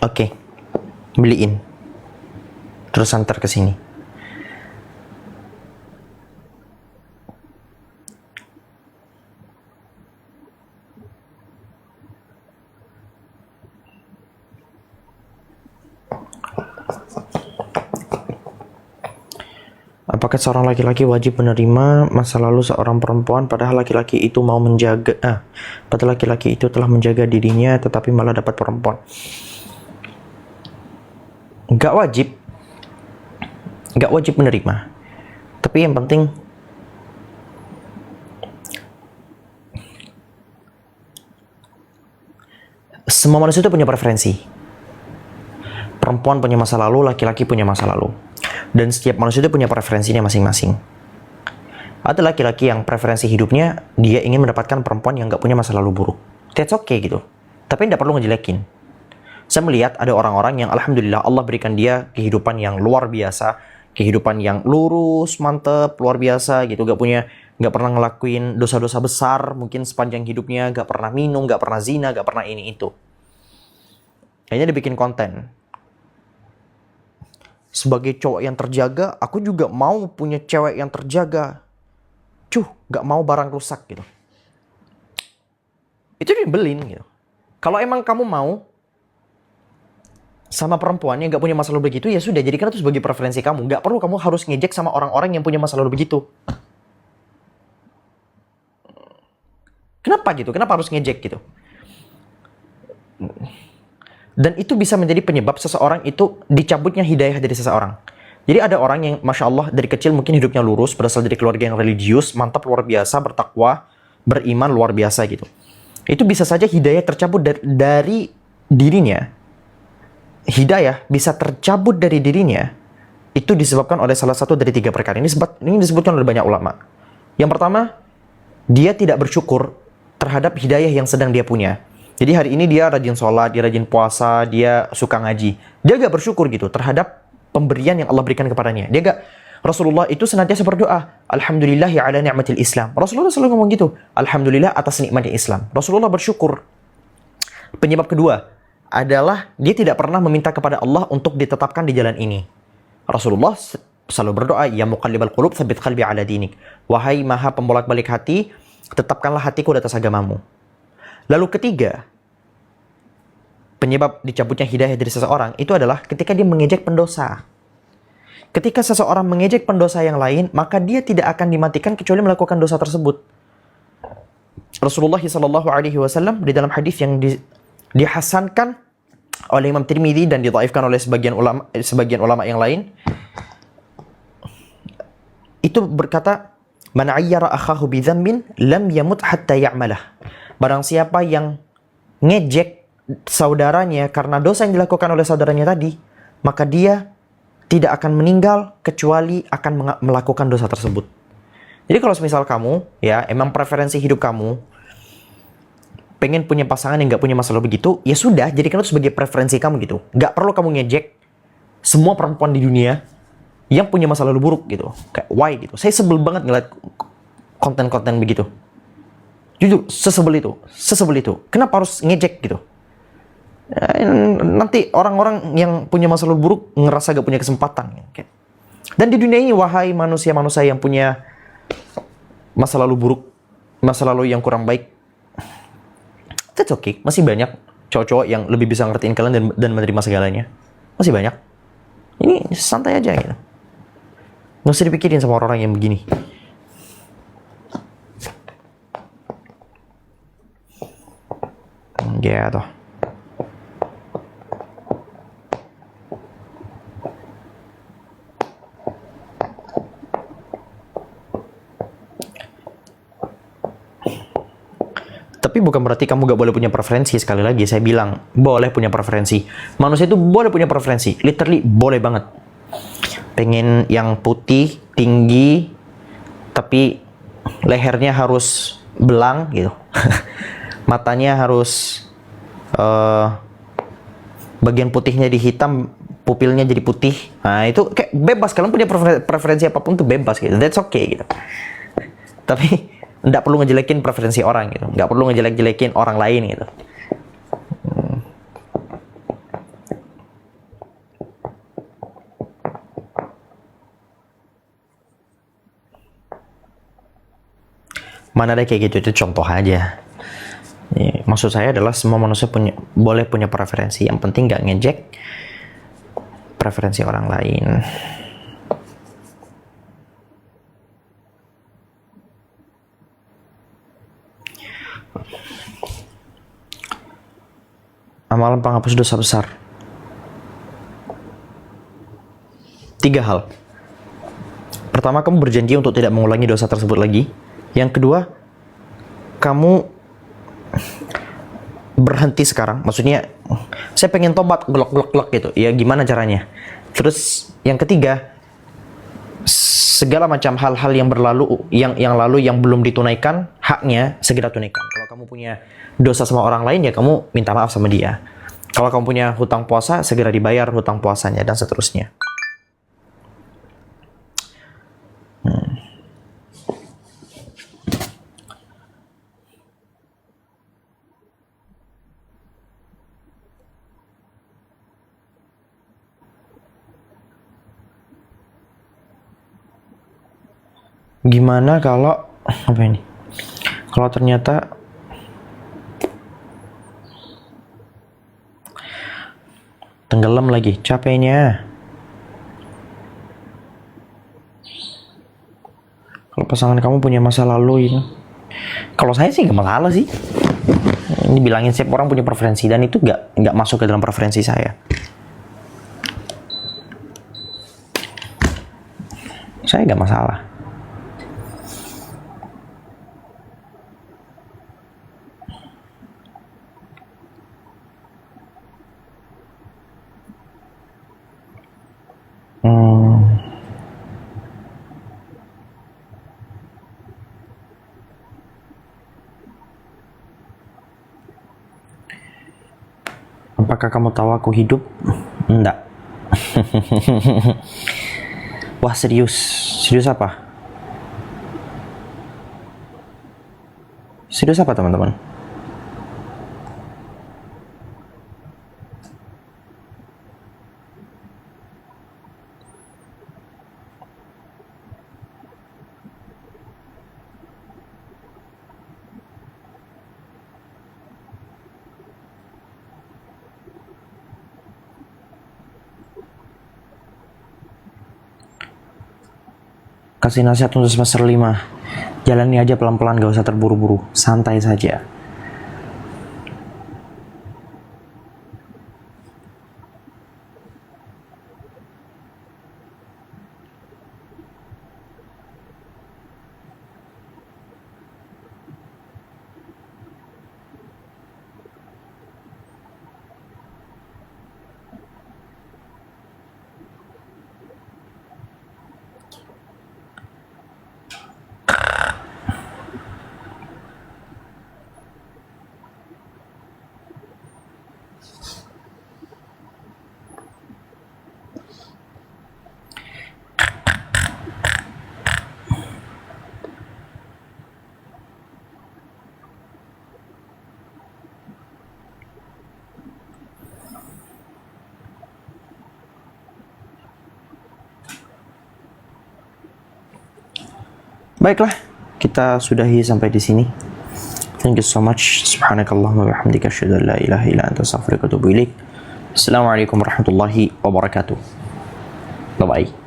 Oke, beliin. Terus antar ke sini. Apakah seorang laki-laki wajib menerima masa lalu seorang perempuan padahal laki-laki itu mau menjaga padahal laki-laki itu telah menjaga dirinya tetapi malah dapat perempuan? Nggak wajib menerima. Tapi yang penting semua manusia itu punya preferensi. Perempuan punya masa lalu, laki-laki punya masa lalu. Dan setiap manusia itu punya preferensinya masing-masing. Ada laki-laki yang preferensi hidupnya, dia ingin mendapatkan perempuan yang nggak punya masa lalu buruk. That's okay gitu. Tapi tidak perlu ngejelekin. Saya melihat ada orang-orang yang alhamdulillah Allah berikan dia kehidupan yang luar biasa. Kehidupan yang lurus, mantep, luar biasa gitu. Nggak pernah ngelakuin dosa-dosa besar mungkin sepanjang hidupnya. Nggak pernah minum, nggak pernah zina, nggak pernah ini itu. Kayaknya dibikin konten. Sebagai cowok yang terjaga, aku juga mau punya cewek yang terjaga. Gak mau barang rusak gitu. Itu dibelin gitu. Kalau emang kamu mau sama perempuan yang gak punya masa lalu begitu, ya sudah, jadikan itu sebagai preferensi kamu. Gak perlu kamu harus ngejek sama orang-orang yang punya masa lalu begitu. Kenapa gitu? Kenapa harus ngejek gitu? Dan itu bisa menjadi penyebab seseorang itu dicabutnya hidayah dari seseorang. Jadi ada orang yang Masya Allah dari kecil mungkin hidupnya lurus, berasal dari keluarga yang religius, mantap, luar biasa, bertakwa, beriman, luar biasa gitu. Itu bisa saja hidayah tercabut dari dirinya. Hidayah bisa tercabut dari dirinya, itu disebabkan oleh salah satu dari 3 perkara. Ini disebutkan oleh banyak ulama. Yang pertama, dia tidak bersyukur terhadap hidayah yang sedang dia punya. Jadi hari ini dia rajin sholat, dia rajin puasa, dia suka ngaji. Dia gak bersyukur gitu terhadap pemberian yang Allah berikan kepadanya. Rasulullah itu senantiasa berdoa, Alhamdulillahi ala ni'matil Islam. Rasulullah selalu ngomong gitu, Alhamdulillah atas nikmatnya Islam. Rasulullah bersyukur. Penyebab kedua adalah dia tidak pernah meminta kepada Allah untuk ditetapkan di jalan ini. Rasulullah selalu berdoa, Ya muqallibal qulub, tsabbit qalbi ala dinik. Wahai maha pembolak-balik hati, tetapkanlah hatiku di atas agamamu. Lalu ketiga, penyebab dicabutnya hidayah dari seseorang itu adalah ketika dia mengejek pendosa. Ketika seseorang mengejek pendosa yang lain, maka dia tidak akan dimatikan kecuali melakukan dosa tersebut. Rasulullah SAW di dalam hadis yang dihasankan oleh Imam Tirmidzi dan didhaifkan oleh sebagian ulama yang lain, itu berkata, Man ayyara akhahu bi dzambin lam yamut hatta ya'malah. Barang siapa yang ngejek saudaranya karena dosa yang dilakukan oleh saudaranya tadi, maka dia tidak akan meninggal kecuali akan melakukan dosa tersebut. Jadi kalau misal kamu, ya emang preferensi hidup kamu pengen punya pasangan yang gak punya masalah begitu, ya sudah, jadikan itu sebagai preferensi kamu gitu. Gak perlu kamu ngejek semua perempuan di dunia yang punya masa lalu buruk gitu. Kayak why gitu. Saya sebel banget ngeliat konten-konten begitu. Jujur, sesebel itu. Kenapa harus ngejek gitu? Nanti orang-orang yang punya masa lalu buruk ngerasa gak punya kesempatan. Dan di dunia ini, wahai manusia-manusia yang punya masa lalu buruk, masa lalu yang kurang baik, that's okay. Masih banyak cowok-cowok yang lebih bisa ngertiin kalian dan menerima segalanya. Masih banyak. Ini santai aja gitu. Nggak usah dipikirin sama orang-orang yang begini. Gitu. Tapi bukan berarti kamu gak boleh punya preferensi. Sekali lagi saya bilang, boleh punya preferensi. Manusia itu boleh punya preferensi. Literally, boleh banget. Pengen yang putih, tinggi, tapi lehernya harus belang gitu. Matanya harus bagian putihnya di hitam, pupilnya jadi putih. Nah itu kayak bebas, kalian punya preferensi apapun tuh bebas gitu. That's okay gitu. Tapi nggak perlu ngejelekin preferensi orang gitu. Nggak perlu ngejelek-jelekin orang lain gitu. Mana ada kayak gitu, itu contoh aja. Maksud saya adalah semua manusia boleh punya preferensi, yang penting nggak ngejek preferensi orang lain. Amalan penghapus dosa besar. 3 hal. Pertama, kamu berjanji untuk tidak mengulangi dosa tersebut lagi. Yang kedua, kamu berhenti sekarang. Maksudnya, saya pengen tobat, glok gitu. Ya gimana caranya? Terus yang ketiga, segala macam hal-hal yang berlalu, yang lalu yang belum ditunaikan, haknya segera tunaikan. Kalau kamu punya dosa sama orang lain, ya kamu minta maaf sama dia. Kalau kamu punya hutang puasa, segera dibayar hutang puasanya, dan seterusnya. Gimana kalau apa ini? Kalau ternyata tenggelam lagi capeknya. Kalau pasangan kamu punya masa lalu ini, kalau saya sih gak masalah sih. Ini bilangin setiap orang punya preferensi, dan itu nggak masuk ke dalam preferensi saya. Saya gak masalah. Apakah kamu tahu aku hidup? Enggak. Wah, serius. Serius apa? Serius apa, teman-teman? Kasih nasihat untuk semester 5. Jalani aja pelan-pelan, gak usah terburu-buru. Santai saja. Baiklah, kita sudahi sampai di sini. Thank you so much. Subhanakallahumma wa bihamdika asyhadu an la ilaha illa anta astaghfiruka wa atubu ilaik. Assalamualaikum warahmatullahi wabarakatuh. Bye bye.